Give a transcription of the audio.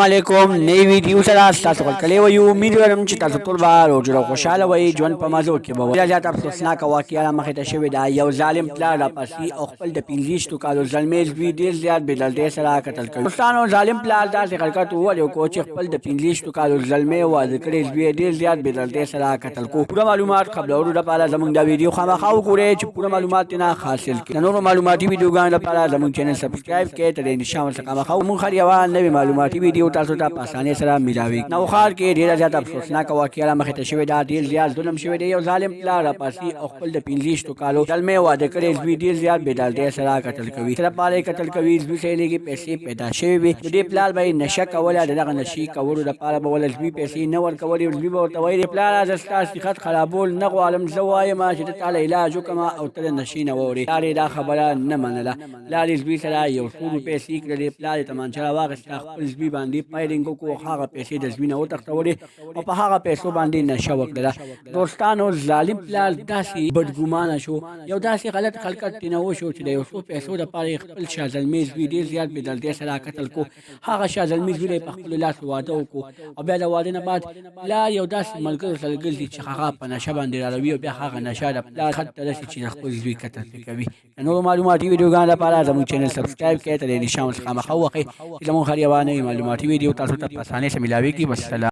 علیکم نئی ویډیو سره تاسو خپل کلی وي امید لرم چې تاسو ټول به روغ خوشاله وئ ژوند په مزو کې به ډېر زیات افسوسناکه واقعه مخې ته شوې ده یو ظالم پلار راپسې او خپل د 15 کالو زلمی زوی ډېر زیات بې دردۍ سره قتل کوي دوستانو ظالم پلار داسې حرکت وویل وکړو چې خپل د 15 کالو زلمی واده کړی زوی ډېر زیات بې دردۍ سره قتل کوي پوره معلومات قبلولو لپاره زموږ دا ویډیو خامخا وګورئ چې پوره معلومات نه حاصل کړئ د نورو معلوماتي ویډیوګانو لپاره زموږ چینل سبسکرایب کړئ تر دې نشان ورڅخه خامخا موږ هر یوه نوې معلوماتي ویډیو تاسو ته په اسانۍ سره ملاوي نوخار کې ډېره زیاته افسوسناکه واقعه مخې ته شوې ده ډېر زیات ظلم شوی دی یو ظالم پلار راپسې او خپل د 15 کالو زلمی واده کړی زوی ډېر زیات بې دردۍ سره قتل کوي صرف پاره قتل کوي زوی ته یې لږې پیسې پیدا شوې وي د دې پلار به یې نشه کوله د دغه نشې کولو لپاره به وله زوی پیسې نه ورکولې زوی به ورته ویلې پلاره زه ستا صحت خرابول نه غواړم زه وایم چې ته تاله علاج وکړم او ته د نشې نه واوړې پلار یې دا خبره نه منله پلار یې زوی سره یو څو روپۍ سي کړلې پلار یې تمانچه راواخېسته خپل زوی باندې فایرینګ وکړو هغه پیسې د زوی نه وتښتولې او په هغه پیسو باندې نشه وکړله دوستانو ظالم پلار داسې بدګمانه شو یو داسې غلط حرکت ترې نه وشو چې د یو څو پیسو دپاره یې خپل شاه زلمی زوی ډېر زیات بې دردۍ سره قتل کو هغه شاه زلمی زوی له یې په خپلو لاسو واده وکړو او بیا د واده نه بعد پلار یو داسې ملګرو سره ګرځي چې هغه په نشه باندې راروي او بیا هغه نشه د پلار حد ته رسي چې د خپل زوی قتل پرې کوي د نورو معلوماتي ویډیوګانو لپاره زموږ چینل سبسکرایب کړئ تر دې نشان ورڅخه خامخا ووهئ چې زموږ هر یوه نوې معلوماتي ویډیو تاسو ته په اسانۍ سره ملاویږي والسلام